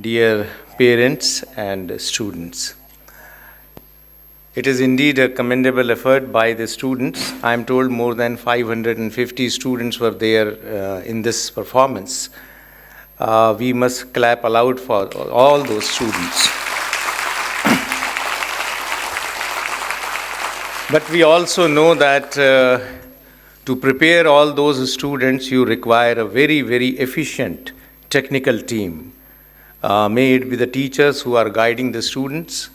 dear parents and students. It is indeed a commendable effort by the students. I am told more than 550 students were there in this performance. We must clap aloud for all those students. But we also know that to prepare all those students, you require a very, very efficient technical team made with the teachers who are guiding the students,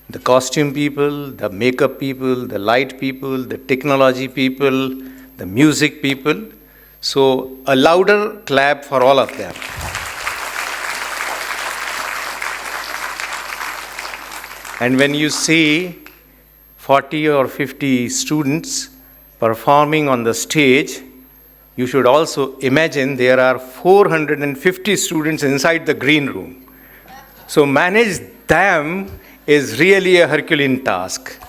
the costume people, the makeup people, the light people, the technology people, the music people. So a louder clap for all of them. And when you see 40 or 50 students performing on the stage, you should also imagine there are 450 students inside the green room. So manage them is really a Herculean task.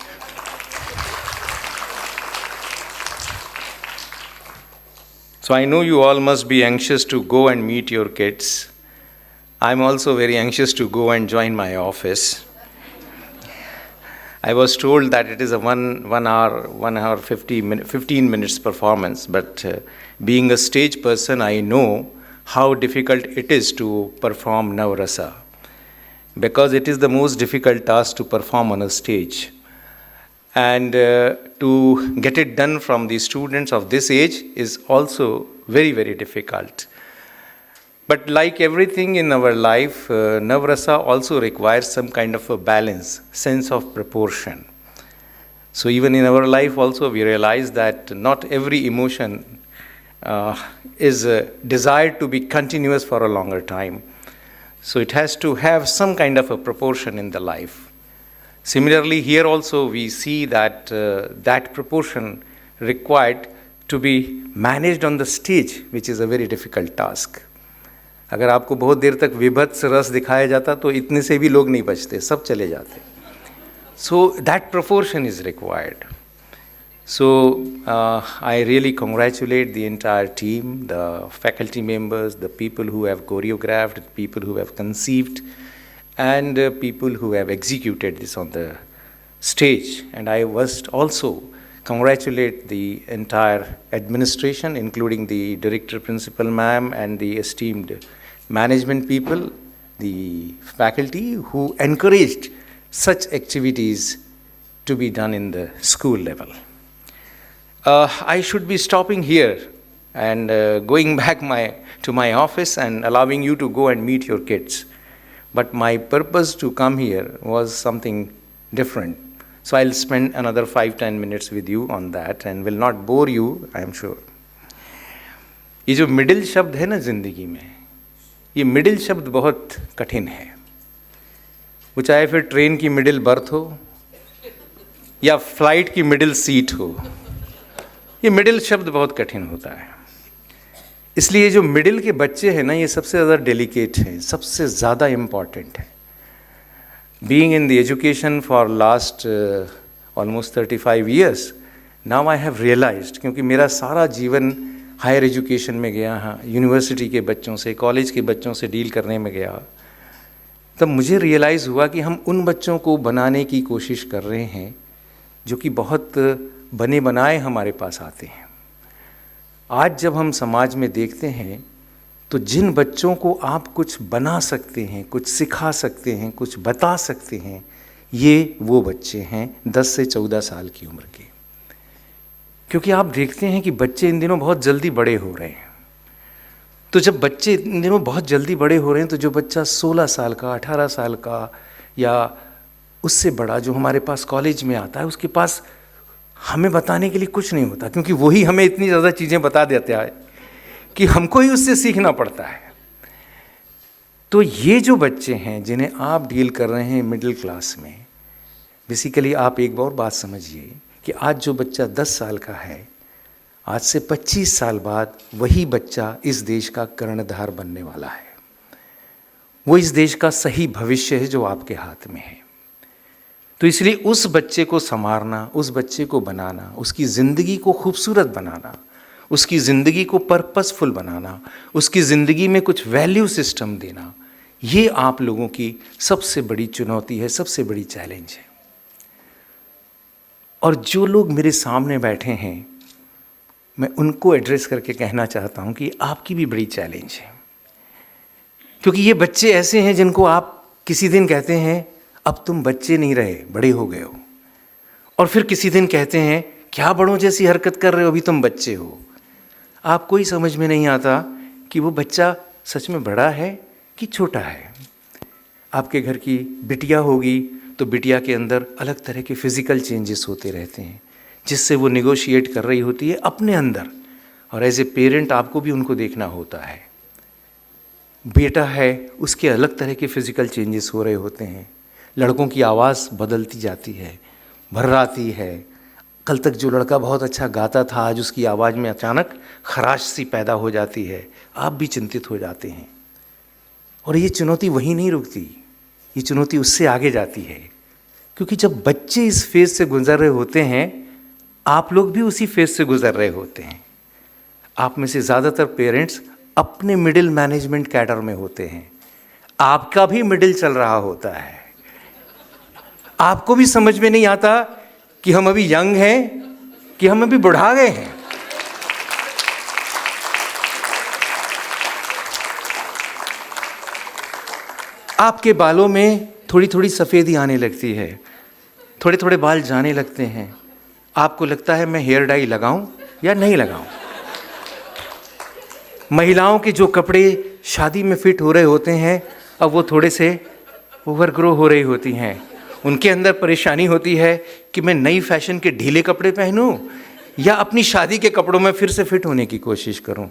So I know you all must be anxious to go and meet your kids. I'm also very anxious to go and join my office. I was told that it is a 1 hour 15 minutes performance, but being a stage person, I know how difficult it is to perform Navrasa, because it is the most difficult task to perform on a stage. And to get it done from the students of this age is also very, very difficult. But like everything in our life, Navrasa also requires some kind of a balance, sense of proportion. So even in our life also we realize that not every emotion is desired to be continuous for a longer time. So it has to have some kind of a proportion in the life. Similarly, here also we see that that proportion required to be managed on the stage, which is a very difficult task. अगर आपको बहुत देर तक विभत्स रस दिखाया जाता तो इतने से भी लोग नहीं बचते, सब चले जाते. So that proportion is required. So I really congratulate the entire team, the faculty members, the people who have choreographed, the people who have conceived, and people who have executed this on the stage. And I must also congratulate the entire administration, including the director principal ma'am and the esteemed management people, the faculty who encouraged such activities to be done in the school level. I should be stopping here and going back to my office and allowing you to go and meet your kids. But my purpose to come here was something different. So I'll spend another 5-10 minutes with you on that and will not bore you, I am sure. ये जो middle शब्द है ना जिंदगी में, ये middle शब्द बहुत कठिन है. वो चाहे फिर ट्रेन की मिडिल बर्थ हो या फ्लाइट की मिडिल सीट हो, ये मिडिल शब्द बहुत कठिन होता है. इसलिए जो मिडिल के बच्चे हैं ना, ये सबसे ज़्यादा डेलिकेट हैं, सबसे ज़्यादा इम्पॉर्टेंट है. Being in the education for last almost 35 years, now I have realized, क्योंकि मेरा सारा जीवन हायर एजुकेशन में गया, हाँ, यूनिवर्सिटी के बच्चों से, कॉलेज के बच्चों से डील करने में गया, तब मुझे रियलाइज़ हुआ कि हम उन बच्चों को बनाने की कोशिश कर रहे हैं जो कि बहुत बने बनाए हमारे पास आते हैं. आज जब हम समाज में देखते हैं तो जिन बच्चों को आप कुछ बना सकते हैं, कुछ सिखा सकते हैं, कुछ बता सकते हैं, ये वो बच्चे हैं 10 से 14 साल की उम्र के. क्योंकि आप देखते हैं कि बच्चे इन दिनों बहुत जल्दी बड़े हो रहे हैं. तो जब बच्चे इन दिनों बहुत जल्दी बड़े हो रहे हैं तो जो बच्चा 16 साल का, 18 साल का या उससे बड़ा जो हमारे पास कॉलेज में आता है, उसके पास हमें बताने के लिए कुछ नहीं होता, क्योंकि वही हमें इतनी ज़्यादा चीज़ें बता देता है कि हमको ही उससे सीखना पड़ता है. तो ये जो बच्चे हैं जिन्हें आप डील कर रहे हैं मिडिल क्लास में, बेसिकली आप एक और बात समझिए कि आज जो बच्चा 10 साल का है, आज से 25 साल बाद वही बच्चा इस देश का कर्णधार बनने वाला है. वो इस देश का सही भविष्य है जो आपके हाथ में है. तो इसलिए उस बच्चे को संवारना, उस बच्चे को बनाना, उसकी ज़िंदगी को खूबसूरत बनाना, उसकी ज़िंदगी को पर्पसफुल बनाना, उसकी ज़िंदगी में कुछ वैल्यू सिस्टम देना, ये आप लोगों की सबसे बड़ी चुनौती है, सबसे बड़ी चैलेंज है। और जो लोग मेरे सामने बैठे हैं, मैं उनको एड्रेस करके कहना चाहता हूँ कि आपकी भी बड़ी चैलेंज है। क्योंकि ये बच्चे ऐसे हैं जिनको आप किसी दिन कहते हैं अब तुम बच्चे नहीं रहे, बड़े हो गए हो, और फिर किसी दिन कहते हैं क्या बड़ों जैसी हरकत कर रहे हो, अभी तुम बच्चे हो। आपको ही समझ में नहीं आता कि वो बच्चा सच में बड़ा है कि छोटा है। आपके घर की बिटिया होगी तो बिटिया के अंदर अलग तरह के फिज़िकल चेंजेस होते रहते हैं, जिससे वो निगोशिएट कर रही होती है अपने अंदर, और एज ए पेरेंट आपको भी उनको देखना होता है। बेटा है, उसके अलग तरह के फिज़िकल चेंजेस हो रहे होते हैं। लड़कों की आवाज़ बदलती जाती है, भर्राती है। कल तक जो लड़का बहुत अच्छा गाता था, आज उसकी आवाज़ में अचानक खराश सी पैदा हो जाती है। आप भी चिंतित हो जाते हैं। और ये चुनौती वहीं नहीं रुकती, ये चुनौती उससे आगे जाती है। क्योंकि जब बच्चे इस फेज़ से गुजर रहे होते हैं, आप लोग भी उसी फेज़ से गुजर रहे होते हैं। आप में से ज़्यादातर पेरेंट्स अपने मिडिल मैनेजमेंट कैडर में होते हैं। आपका भी मिडिल चल रहा होता है। आपको भी समझ में नहीं आता कि हम अभी यंग हैं कि हम अभी बुढ़ा गए हैं। आपके बालों में थोड़ी थोड़ी सफ़ेदी आने लगती है, थोड़े थोड़े बाल जाने लगते हैं। आपको लगता है मैं हेयर डाई लगाऊं या नहीं लगाऊं। महिलाओं के जो कपड़े शादी में फिट हो रहे होते हैं, अब वो थोड़े से ओवरग्रो हो रही होती हैं। उनके अंदर परेशानी होती है कि मैं नई फैशन के ढीले कपड़े पहनूं या अपनी शादी के कपड़ों में फिर से फिट होने की कोशिश करूं।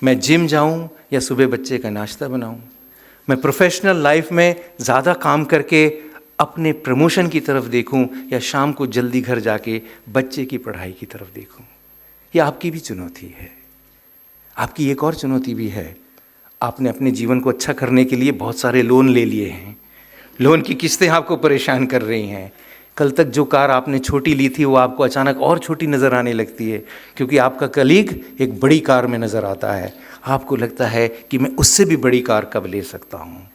मैं जिम जाऊं या सुबह बच्चे का नाश्ता बनाऊं। मैं प्रोफेशनल लाइफ में ज़्यादा काम करके अपने प्रमोशन की तरफ देखूं या शाम को जल्दी घर जाके बच्चे की पढ़ाई की तरफ देखूं। ये आपकी भी चुनौती है। आपकी एक और चुनौती भी है। आपने अपने जीवन को अच्छा करने के लिए बहुत सारे लोन ले लिए हैं। लोन की किस्तें आपको परेशान कर रही हैं। कल तक जो कार आपने छोटी ली थी वो आपको अचानक और छोटी नज़र आने लगती है, क्योंकि आपका कलीग एक बड़ी कार में नज़र आता है। आपको लगता है कि मैं उससे भी बड़ी कार कब ले सकता हूँ।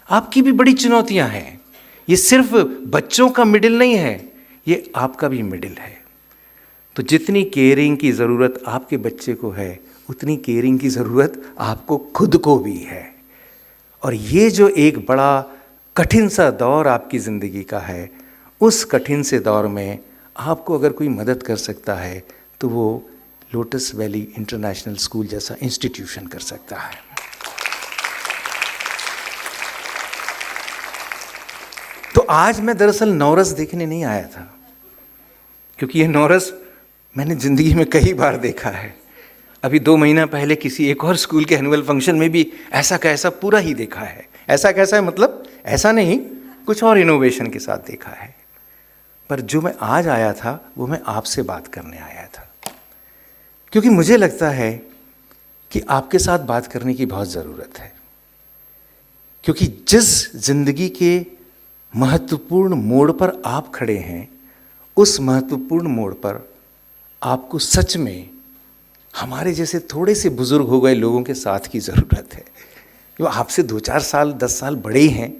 आपकी भी बड़ी चुनौतियाँ हैं। ये सिर्फ बच्चों का मिडिल नहीं है, ये आपका भी मिडिल है। तो जितनी केयरिंग की ज़रूरत आपके बच्चे को है, उतनी केयरिंग की ज़रूरत आपको खुद को भी है। और ये जो एक बड़ा कठिन सा दौर आपकी ज़िंदगी का है, उस कठिन से दौर में आपको अगर कोई मदद कर सकता है तो वो लोटस वैली इंटरनेशनल स्कूल जैसा इंस्टीट्यूशन कर सकता है। तो आज मैं दरअसल नौरस देखने नहीं आया था, क्योंकि ये नौरस मैंने ज़िंदगी में कई बार देखा है। अभी 2 महीना पहले किसी एक और स्कूल के एनुअल फंक्शन में भी ऐसा कैसा पूरा ही देखा है। ऐसा कैसा है मतलब ऐसा नहीं, कुछ और इनोवेशन के साथ देखा है। पर जो मैं आज आया था वो मैं आपसे बात करने आया था, क्योंकि मुझे लगता है कि आपके साथ बात करने की बहुत ज़रूरत है। क्योंकि जिस ज़िंदगी के महत्वपूर्ण मोड़ पर आप खड़े हैं, उस महत्वपूर्ण मोड़ पर आपको सच में हमारे जैसे थोड़े से बुज़ुर्ग हो गए लोगों के साथ की ज़रूरत है, जो आपसे 2-4 साल 10 साल बड़े ही हैं।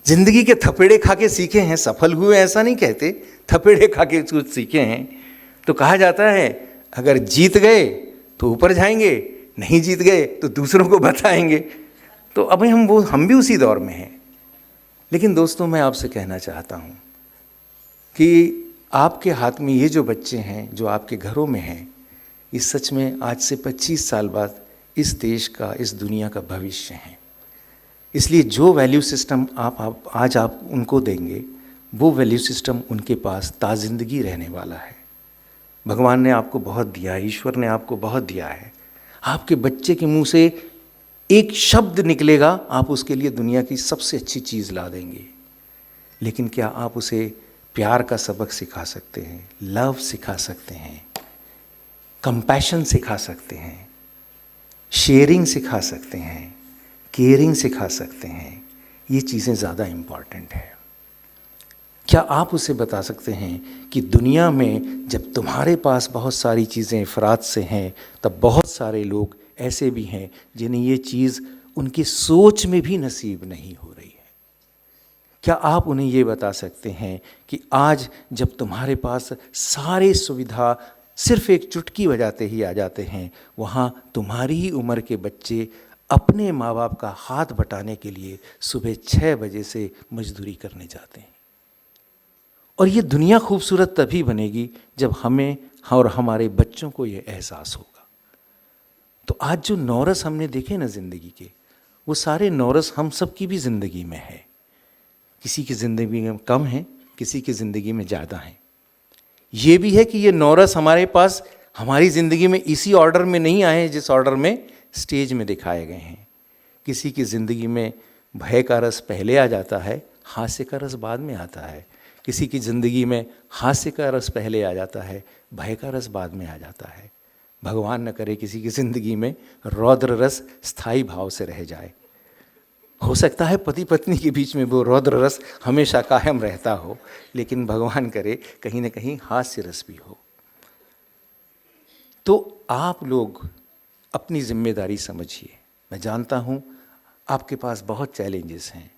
ज़िंदगी के थपेड़े खा के सीखे हैं, सफल हुए ऐसा नहीं कहते, थपेड़े खा के कुछ सीखे हैं। तो कहा जाता है अगर जीत गए तो ऊपर जाएंगे, नहीं जीत गए तो दूसरों को बताएंगे। तो अभी हम भी उसी दौर में हैं। लेकिन दोस्तों, मैं आपसे कहना चाहता हूँ कि आपके हाथ में ये जो बच्चे हैं, जो आपके घरों में हैं, ये सच में आज से 25 साल बाद इस देश का, इस दुनिया का भविष्य है। इसलिए जो वैल्यू सिस्टम आज आप उनको देंगे, वो वैल्यू सिस्टम उनके पास ताज़िंदगी रहने वाला है। भगवान ने आपको बहुत दिया है, ईश्वर ने आपको बहुत दिया है। आपके बच्चे के मुंह से एक शब्द निकलेगा, आप उसके लिए दुनिया की सबसे अच्छी चीज़ ला देंगे। लेकिन क्या आप उसे प्यार का सबक सिखा सकते हैं, लव सिखा सकते हैं, कंपैशन सिखा सकते हैं, शेयरिंग सिखा सकते हैं, केयरिंग सिखा सकते हैं? ये चीज़ें ज़्यादा इम्पॉर्टेंट है। क्या आप उसे बता सकते हैं कि दुनिया में जब तुम्हारे पास बहुत सारी चीज़ें अफराद से हैं, तब बहुत सारे लोग ऐसे भी हैं जिन्हें ये चीज़ उनकी सोच में भी नसीब नहीं हो रही है। क्या आप उन्हें ये बता सकते हैं कि आज जब तुम्हारे पास सारे सुविधा सिर्फ एक चुटकी बजाते ही आ जाते हैं, वहाँ तुम्हारी ही उम्र के बच्चे अपने माँ बाप का हाथ बटाने के लिए सुबह 6 बजे से मजदूरी करने जाते हैं। और ये दुनिया खूबसूरत तभी बनेगी जब हमें और हमारे बच्चों को ये एहसास होगा। तो आज जो नौरस हमने देखे ना ज़िंदगी के, वो सारे नौरस हम सब की भी ज़िंदगी में है। किसी की ज़िंदगी में कम है, किसी की ज़िंदगी में ज़्यादा है। ये भी है कि ये नौरस हमारे पास हमारी ज़िंदगी में इसी ऑर्डर में नहीं आए हैं जिस ऑर्डर में स्टेज में दिखाए गए हैं। किसी की ज़िंदगी में भय का रस पहले आ जाता है, हास्य का रस बाद में आता है। किसी की ज़िंदगी में हास्य का रस पहले आ जाता है, भय का रस बाद में आ जाता है। भगवान न करे किसी की ज़िंदगी में रौद्र रस स्थायी भाव से रह जाए। हो सकता है पति पत्नी के बीच में वो रौद्र रस हमेशा कायम रहता हो, लेकिन भगवान करे कहीं न कहीं हास्य रस भी हो। तो आप लोग अपनी जिम्मेदारी समझिए। मैं जानता हूँ आपके पास बहुत चैलेंजेस हैं,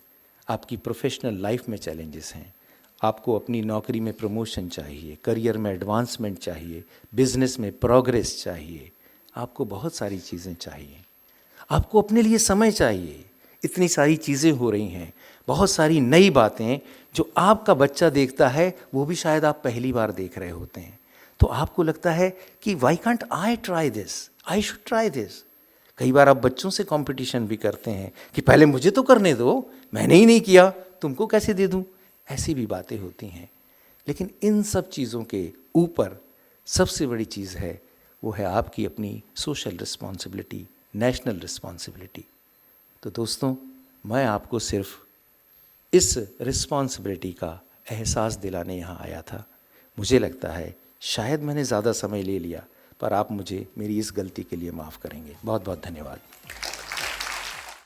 आपकी प्रोफेशनल लाइफ में चैलेंजेस हैं। आपको अपनी नौकरी में प्रमोशन चाहिए, करियर में एडवांसमेंट चाहिए, बिजनेस में प्रोग्रेस चाहिए, आपको बहुत सारी चीज़ें चाहिए। आपको अपने लिए समय चाहिए। इतनी सारी चीज़ें हो रही हैं, बहुत सारी नई बातें जो आपका बच्चा देखता है वो भी शायद आप पहली बार देख रहे होते हैं। तो आपको लगता है कि why can't I try this, I should try this. कई बार आप बच्चों से कंपटीशन भी करते हैं कि पहले मुझे तो करने दो, मैंने ही नहीं किया, तुमको कैसे दे दूं। ऐसी भी बातें होती हैं। लेकिन इन सब चीज़ों के ऊपर सबसे बड़ी चीज़ है, वो है आपकी अपनी सोशल रिस्पॉन्सिबिलिटी, नेशनल रिस्पॉन्सिबिलिटी। तो दोस्तों, मैं आपको सिर्फ इस रिस्पॉन्सिबिलिटी का एहसास दिलाने यहाँ आया था। मुझे लगता है शायद मैंने ज़्यादा समय ले लिया, पर आप मुझे मेरी इस गलती के लिए माफ़ करेंगे। बहुत बहुत धन्यवाद।